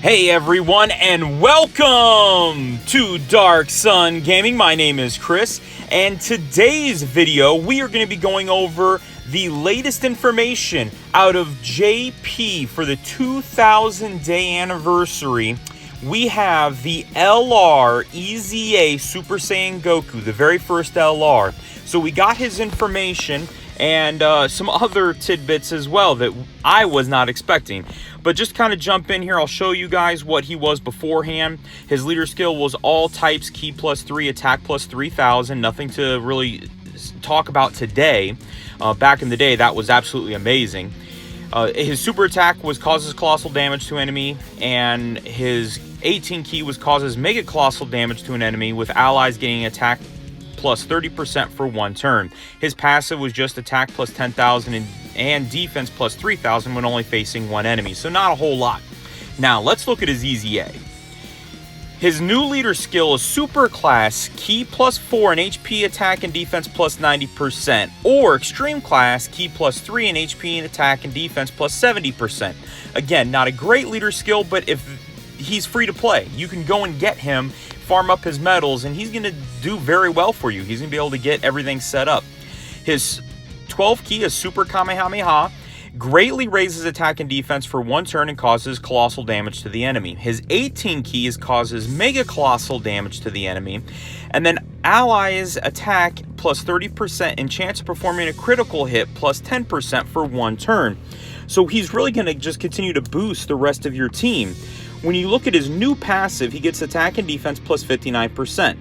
Hey everyone, and welcome to Darkson Gaming. My name is Chris, and today's video we are going to be going over the latest information out of JP for the 2000 day anniversary. We have the LR EZA Super Saiyan Goku, the very first LR. So we got his information and some other tidbits as well that I was not expecting. But just kind of jump in here, I'll show you guys what he was beforehand. His leader skill was all types, ki +3, attack +3000. Nothing to really talk about today. Back in the day, that was absolutely amazing. His super attack was causes colossal damage to enemy, and his 18 ki was causes mega colossal damage to an enemy, with allies getting attack plus 30% for one turn. His passive was just attack plus 10,000 and defense plus 3,000 when only facing one enemy, so not a whole lot. Now let's look at his EZA. His new leader skill is super class, ki +4 and HP attack and defense plus 90%, or extreme class, ki +3 and HP and attack and defense plus 70%. Again, not a great leader skill, but if he's free to play, you can go and get him, farm up his medals, and he's going to do very well for you. He's going to be able to get everything set up. His 12 ki is Super Kamehameha, greatly raises attack and defense for one turn and causes colossal damage to the enemy. His 18 ki causes mega colossal damage to the enemy, and then allies attack plus 30% and chance of performing a critical hit plus 10% for one turn. So he's really going to just continue to boost the rest of your team. When you look at his new passive, he gets attack and defense plus 59%.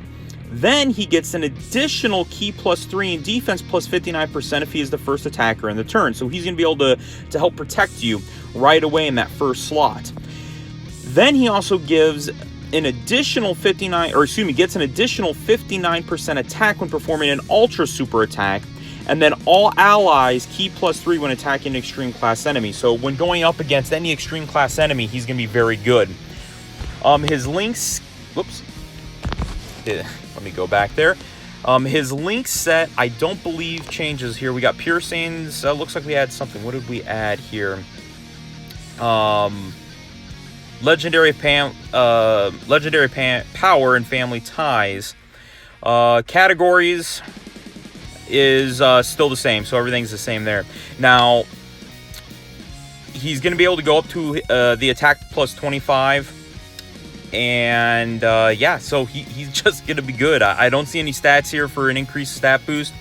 Then he gets an additional ki +3 and defense plus 59% if he is the first attacker in the turn. So he's going to be able to help protect you right away in that first slot. Then he also gives an additional gets an additional 59% attack when performing an ultra super attack. And then all allies ki +3 when attacking an extreme class enemy. So when going up against any extreme class enemy, he's going to be very good. His links, whoops, let me go back there. His link set, I don't believe changes here. We got pure Saiyans. Looks like we had something. What did we add here? Legendary power and family ties. Categories is still the same, so everything's the same there. Now he's going to be able to go up to the attack plus 25, and yeah, so he's just going to be good. I don't see any stats here for an increased stat boost.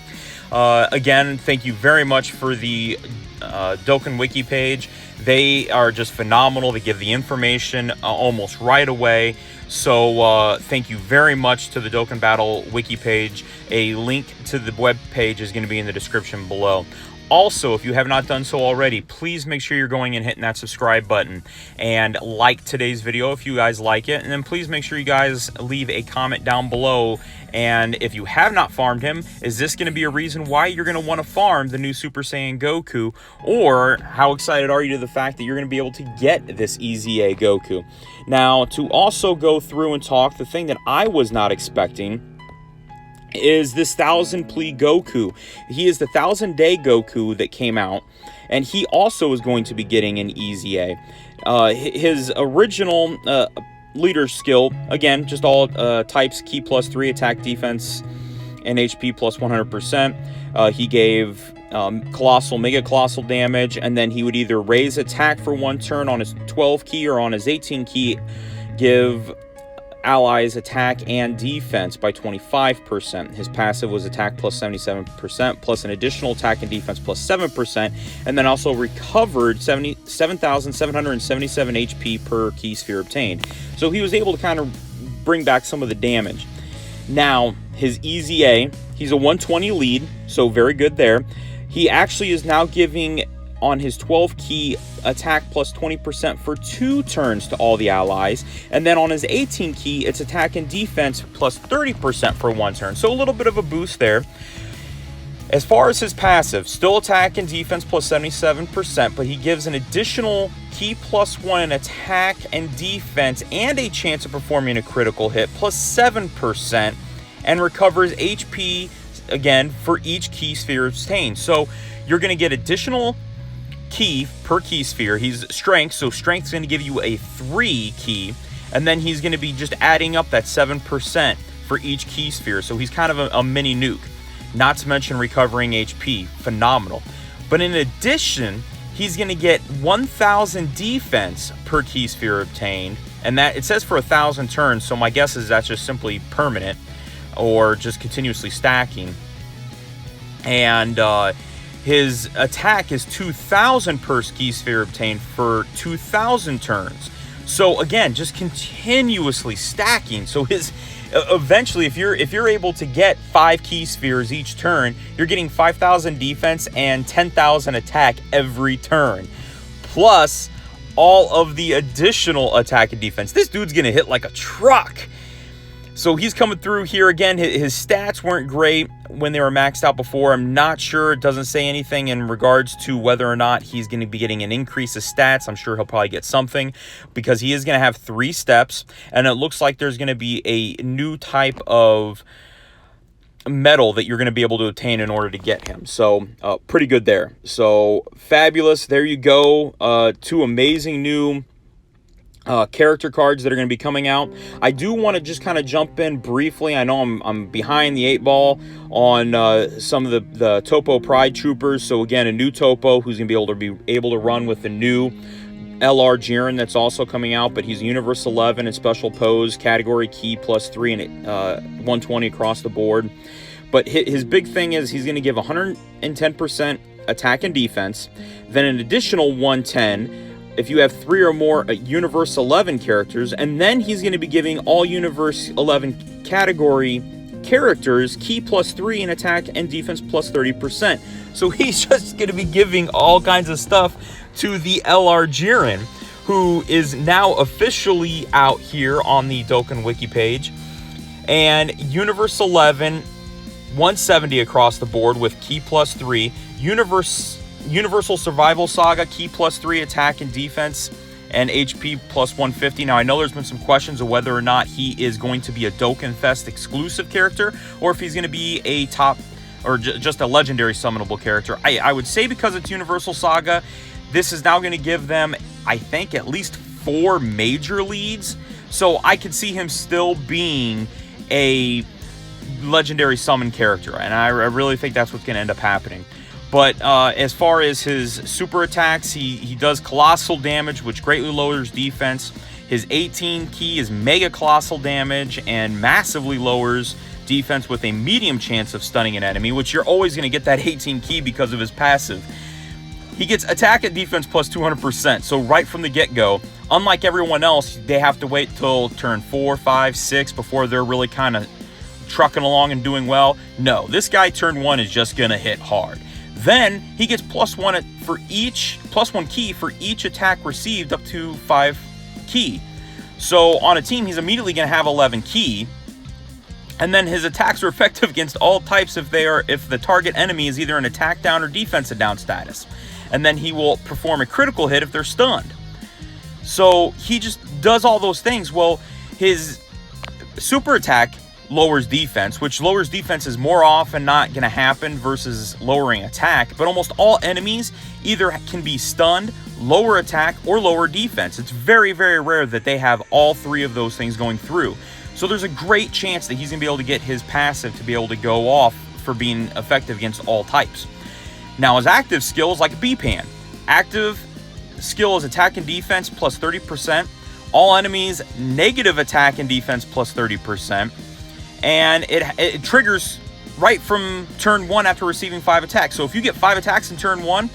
Again, thank you very much for the Dokkan Wiki page. They are just phenomenal. They give the information almost right away. So thank you very much to the Dokkan Battle Wiki page. A link to the web page is going to be in the description below. Also, if you have not done so already, please make sure you're going and hitting that subscribe button and like today's video if you guys like it. And then please make sure you guys leave a comment down below. And if you have not farmed him, is this going to be a reason why you're going to want to farm the new Super Saiyan Goku? Or how excited are you to the fact that you're going to be able to get this EZA Goku? Now, to also go through and talk, the thing that I was not expecting is this 1000 plea Goku. He is the 1000 day Goku that came out, and he also is going to be getting an EZA. His original leader skill, again, just all types, ki +3, attack, defense, and HP plus 100%. He gave mega colossal damage, and then he would either raise attack for one turn on his 12 ki or on his 18 ki, give allies attack and defense by 25%. His passive was attack plus 77%, plus an additional attack and defense plus 7%, and then also recovered 7,777 HP per ki sphere obtained. So he was able to kind of bring back some of the damage. Now, his EZA, he's a 120 lead, so very good there. He actually is now giving, on his 12 ki, attack plus 20% for 2 turns to all the allies, and then on his 18 ki, it's attack and defense plus 30% for 1 turn, so a little bit of a boost there. As far as his passive, still attack and defense plus 77%, but he gives an additional ki +1 attack and defense and a chance of performing a critical hit plus 7%, and recovers HP again for each ki sphere obtained. So you're going to get additional key per key sphere. He's strength, so strength's going to give you a 3 key, and then he's going to be just adding up that 7% for each key sphere. So he's kind of a mini nuke. Not to mention recovering HP, phenomenal. But in addition, he's going to get 1,000 defense per key sphere obtained, and that it says for 1,000 turns. So my guess is that's just simply permanent, or just continuously stacking. And his attack is 2,000 per key sphere obtained for 2,000 turns. So again, just continuously stacking. So his eventually, if you're able to get 5 key spheres each turn, you're getting 5,000 defense and 10,000 attack every turn, plus all of the additional attack and defense. This dude's gonna hit like a truck. So he's coming through here again. His stats weren't great when they were maxed out before. I'm not sure. It doesn't say anything in regards to whether or not he's going to be getting an increase of stats. I'm sure he'll probably get something, because he is going to have 3 steps, and it looks like there's going to be a new type of medal that you're going to be able to obtain in order to get him. So pretty good there. So fabulous. There you go. 2 amazing new character cards that are going to be coming out. I do want to just kind of jump in briefly. I know I'm behind the 8 ball on some of the Topo Pride Troopers. So again, a new Topo who's going to be able to run with the new LR Jiren that's also coming out, but he's Universe 11 in special pose, category key +3, and 120 across the board. But his big thing is he's going to give 110% attack and defense, then an additional 110 if you have 3 or more Universe 11 characters, and then he's going to be giving all Universe 11 category characters key +3 in attack and defense +30%. So he's just going to be giving all kinds of stuff to the LR Jiren, who is now officially out here on the Dokkan Wiki page. And Universe 11, 170 across the board with key +3. Universal Survival Saga, key +3 attack and defense, and HP +150. Now, I know there's been some questions of whether or not he is going to be a Dokkan Fest exclusive character, or if he's going to be a top, or just a legendary summonable character. I would say because it's Universal Saga, this is now going to give them, I think, at least 4 major leads. So I could see him still being a legendary summon character, and I really think that's what's going to end up happening. But as far as his super attacks, he does colossal damage, which greatly lowers defense. His 18 key is mega colossal damage and massively lowers defense with a medium chance of stunning an enemy, which you're always going to get that 18 key because of his passive. He gets attack and defense +200%. So right from the get-go, unlike everyone else, they have to wait till turn 4, 5, 6 before they're really kind of trucking along and doing well. No, this guy turn 1 is just going to hit hard. Then he gets +1 for each, +1 key for each attack received up to 5 key. So on a team, he's immediately going to have 11 key. And then his attacks are effective against all types if the target enemy is either an attack down or defensive down status. And then he will perform a critical hit if they're stunned. So he just does all those things. Well, his super attack lowers defense, which lowers defense is more often not going to happen versus lowering attack, but almost all enemies either can be stunned, lower attack, or lower defense. It's very, very rare that they have all 3 of those things going through. So there's a great chance that he's going to be able to get his passive to be able to go off for being effective against all types. Now, his active skill is like a B-Pan. Active skill is attack and defense +30%. All enemies, negative attack and defense +30%. And it triggers right from turn 1 after receiving 5 attacks. So if you get 5 attacks in turn 1,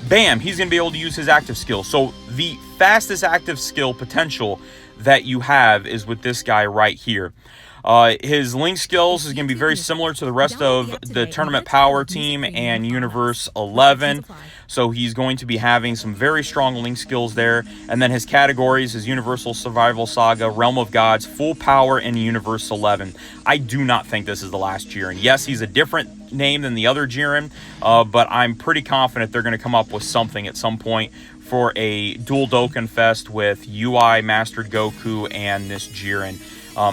bam, he's going to be able to use his active skill. So the fastest active skill potential that you have is with this guy right here. His link skills is going to be very similar to the rest of the Tournament Power team and Universe 11. So he's going to be having some very strong link skills there. And then his categories is Universal Survival Saga, Realm of Gods, Full Power, and Universe 11. I do not think this is the last Jiren. Yes, he's a different name than the other Jiren, but I'm pretty confident they're going to come up with something at some point for a dual Dokkan Fest with UI Mastered Goku and this Jiren.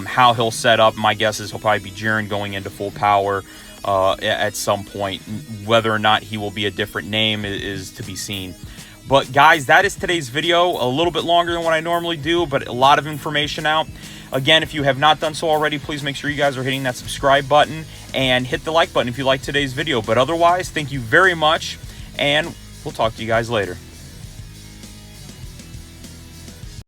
How he'll set up, my guess is he'll probably be Jiren going into full power at some point. Whether or not he will be a different name is to be seen. But guys, that is today's video. A little bit longer than what I normally do, but a lot of information out. Again, if you have not done so already, please make sure you guys are hitting that subscribe button and hit the like button if you like today's video. But otherwise, thank you very much, and we'll talk to you guys later.